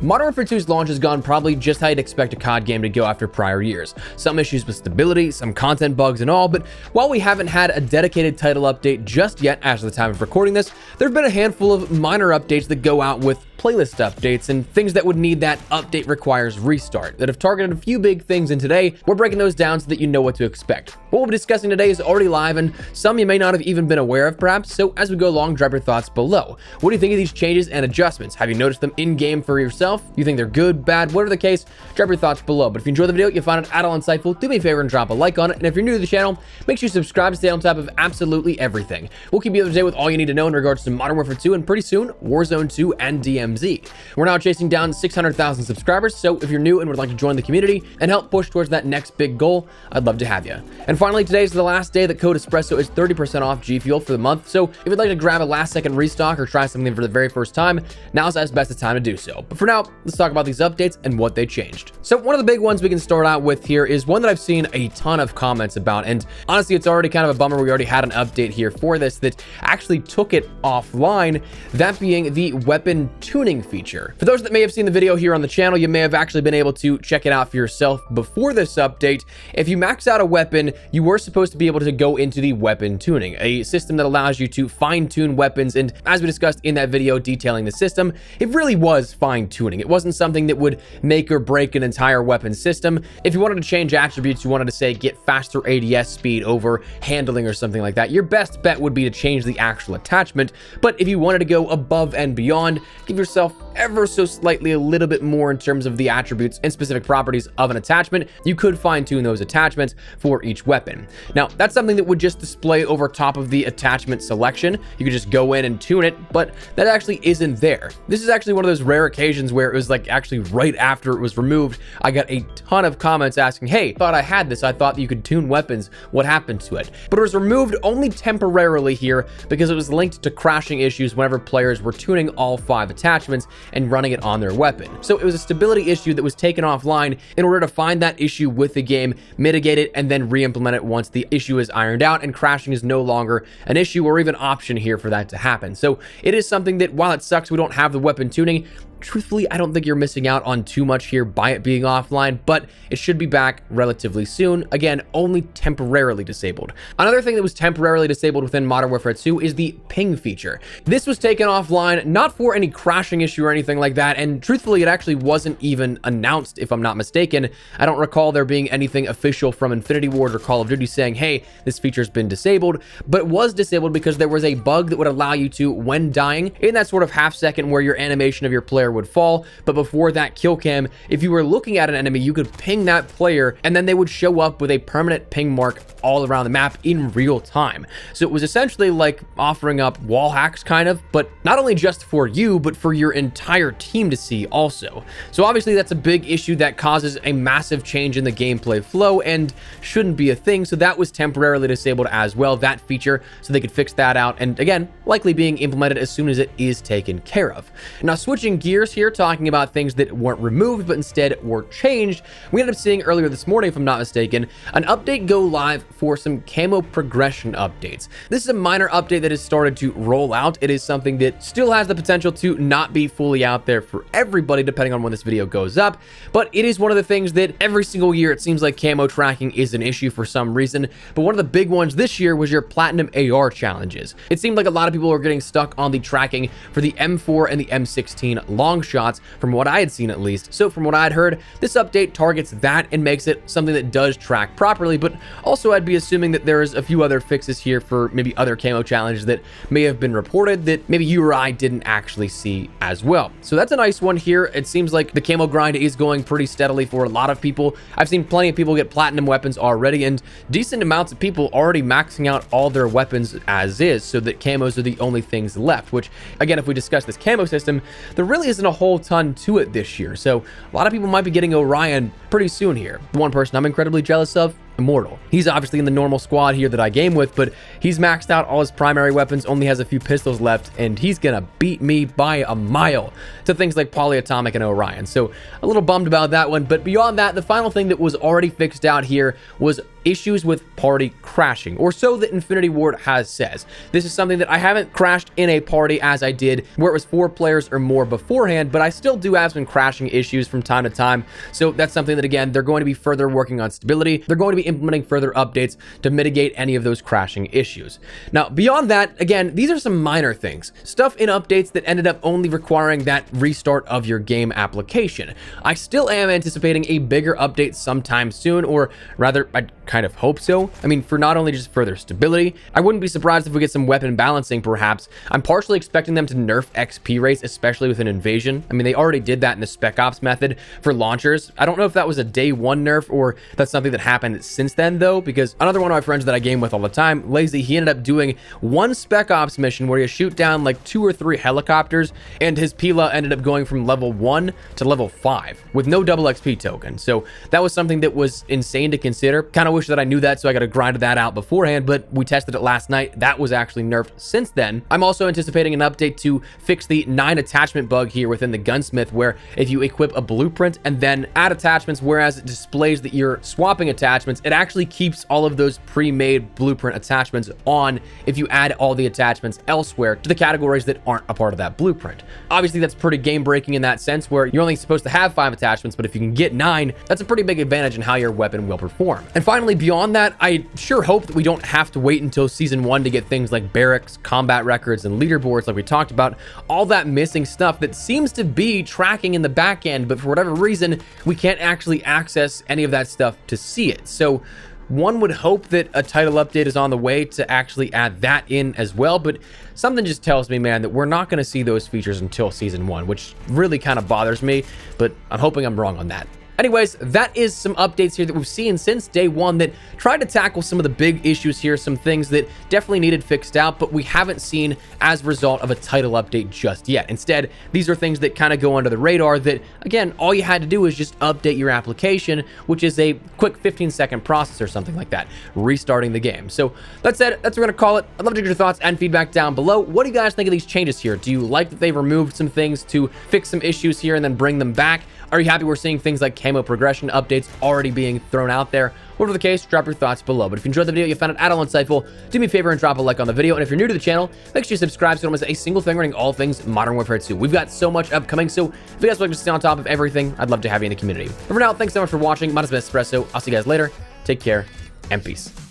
Modern Warfare 2's launch has gone probably just how you'd expect a COD game to go after prior years. Some issues with stability, some content bugs and all, but while we haven't had a dedicated title update just yet as of the time of recording this, there have been a handful of minor updates that go out with playlist updates and things that would need that update requires restart that have targeted a few big things, and today we're breaking those down so that you know what to expect. What we'll be discussing today is already live and some you may not have even been aware of perhaps, so as we go along, drop your thoughts below. What do you think of these changes and adjustments? Have you noticed them in-game for yourself? You think they're good, bad, whatever the case, drop your thoughts below. But if you enjoyed the video, you find it at all insightful, do me a favor and drop a like on it, and if you're new to the channel, make sure you subscribe to stay on top of absolutely everything. We'll keep you up to date with all you need to know in regards to Modern Warfare 2 and pretty soon, Warzone 2 and DMZ. We're now chasing down 600,000 subscribers, so if you're new and would like to join the community and help push towards that next big goal, I'd love to have you. And finally, today is the last day that code Espresso is 30% off G Fuel for the month, so if you'd like to grab a last second restock or try something for the very first time, now's as best a time to do so. But for now, let's talk about these updates and what they changed. So one of the big ones we can start out with here is one that I've seen a ton of comments about, and honestly, it's already kind of a bummer. We already had an update here for this that actually took it offline, that being the weapon tuning feature. For those that may have seen the video here on the channel, you may have actually been able to check it out for yourself before this update. If you max out a weapon, you were supposed to be able to go into the weapon tuning, a system that allows you to fine-tune weapons, and as we discussed in that video detailing the system, it really was fine-tuning. It wasn't something that would make or break an entire weapon system. If you wanted to change attributes, you wanted to say get faster ADS speed over handling or something like that, your best bet would be to change the actual attachment. But if you wanted to go above and beyond, give yourself ever so slightly a little bit more in terms of the attributes and specific properties of an attachment, you could fine-tune those attachments for each weapon. Now, that's something that would just display over top of the attachment selection. You could just go in and tune it, but that actually isn't there. This is actually one of those rare occasions where it was like actually right after it was removed, I got a ton of comments asking, hey, thought I had this. I thought that you could tune weapons. What happened to it? But it was removed only temporarily here because it was linked to crashing issues whenever players were tuning all 5 attachments and running it on their weapon. So it was a stability issue that was taken offline in order to find that issue with the game, mitigate it, and then re-implement it once the issue is ironed out and crashing is no longer an issue or even option here for that to happen. So it is something that, while it sucks we don't have the weapon tuning, truthfully, I don't think you're missing out on too much here by it being offline, but it should be back relatively soon. Again, only temporarily disabled. Another thing that was temporarily disabled within Modern Warfare 2 is the ping feature. This was taken offline, not for any crashing issue or anything like that, and truthfully, it actually wasn't even announced, if I'm not mistaken. I don't recall there being anything official from Infinity Ward or Call of Duty saying, hey, this feature's been disabled, but it was disabled because there was a bug that would allow you to, when dying, in that sort of half second where your animation of your player would fall, but before that kill cam, if you were looking at an enemy, you could ping that player and then they would show up with a permanent ping mark all around the map in real time. So it was essentially like offering up wall hacks kind of, but not only just for you, but for your entire team to see also. So obviously that's a big issue that causes a massive change in the gameplay flow and shouldn't be a thing. So that was temporarily disabled as well, that feature, so they could fix that out. And again, likely being implemented as soon as it is taken care of. Now, switching gears here, talking about things that weren't removed but instead were changed, we ended up seeing earlier this morning, if I'm not mistaken, an update go live for some camo progression updates. This is a minor update that has started to roll out. It is something that still has the potential to not be fully out there for everybody depending on when this video goes up, but it is one of the things that every single year it seems like camo tracking is an issue for some reason. But one of the big ones this year was your platinum AR challenges. It seemed like a lot of people were getting stuck on the tracking for the M4 and the M16 long shots, from what I had seen at least. So from what I had heard, this update targets that and makes it something that does track properly, but also I'd be assuming that there's a few other fixes here for maybe other camo challenges that may have been reported that maybe you or I didn't actually see as well. So that's a nice one here. It seems like the camo grind is going pretty steadily for a lot of people. I've seen plenty of people get platinum weapons already and decent amounts of people already maxing out all their weapons as is, so that camos are the only things left, which again, if we discuss this camo system, there really isn't a whole ton to it this year. So a lot of people might be getting Orion pretty soon here. The one person I'm incredibly jealous of, Immortal. He's obviously in the normal squad here that I game with, but he's maxed out all his primary weapons, only has a few pistols left, and he's gonna beat me by a mile to things like Polyatomic and Orion. So a little bummed about that one, but beyond that, the final thing that was already fixed out here was issues with party crashing, or so the Infinity Ward has says. This is something that I haven't crashed in a party as I did where it was 4 players or more beforehand, but I still do have some crashing issues from time to time. So that's something that, again, they're going to be further working on stability. They're going to be implementing further updates to mitigate any of those crashing issues. Now, beyond that, again, these are some minor things. Stuff in updates that ended up only requiring that restart of your game application. I still am anticipating a bigger update sometime soon, or rather, I kind of hope so. I mean, for not only just further stability, I wouldn't be surprised if we get some weapon balancing, perhaps. I'm partially expecting them to nerf XP rates, especially with an invasion. I mean, they already did that in the Spec Ops method for launchers. I don't know if that was a day 1 nerf or that's something that happened since then, though, because another one of my friends that I game with all the time, Lazy, he ended up doing one Spec Ops mission where you shoot down like 2 or 3 helicopters, and his Pila ended up going from level 1 to level 5 with no double XP token. So that was something that was insane to consider. Kind of wish that I knew that, so I got to grind that out beforehand, but we tested it last night. That was actually nerfed since then. I'm also anticipating an update to fix the 9 attachment bug here within the gunsmith, where if you equip a blueprint and then add attachments, whereas it displays that you're swapping attachments, it actually keeps all of those pre-made blueprint attachments on if you add all the attachments elsewhere to the categories that aren't a part of that blueprint. Obviously, that's pretty game breaking in that sense, where you're only supposed to have 5 attachments, but if you can get 9, that's a pretty big advantage in how your weapon will perform. And finally, beyond that, I sure hope that we don't have to wait until season 1 to get things like barracks, combat records, and leaderboards like we talked about. All that missing stuff that seems to be tracking in the back end, but for whatever reason, we can't actually access any of that stuff to see it. So one would hope that a title update is on the way to actually add that in as well, but something just tells me, man, that we're not going to see those features until season 1, which really kind of bothers me, but I'm hoping I'm wrong on that. Anyways, that is some updates here that we've seen since day 1 that tried to tackle some of the big issues here, some things that definitely needed fixed out, but we haven't seen as a result of a title update just yet. Instead, these are things that kind of go under the radar that, again, all you had to do is just update your application, which is a quick 15-second process or something like that, restarting the game. So that said, that's what we're going to call it. I'd love to get your thoughts and feedback down below. What do you guys think of these changes here? Do you like that they've removed some things to fix some issues here and then bring them back? Are you happy we're seeing things like Camo progression updates already being thrown out there? Whatever the case, drop your thoughts below. But if you enjoyed the video, you found it at all insightful, do me a favor and drop a like on the video. And if you're new to the channel, make sure you subscribe so you don't miss a single thing regarding all things Modern Warfare 2. We've got so much upcoming, so if you guys would like to stay on top of everything, I'd love to have you in the community. But for now, thanks so much for watching. My name is Espresso. I'll see you guys later. Take care and peace.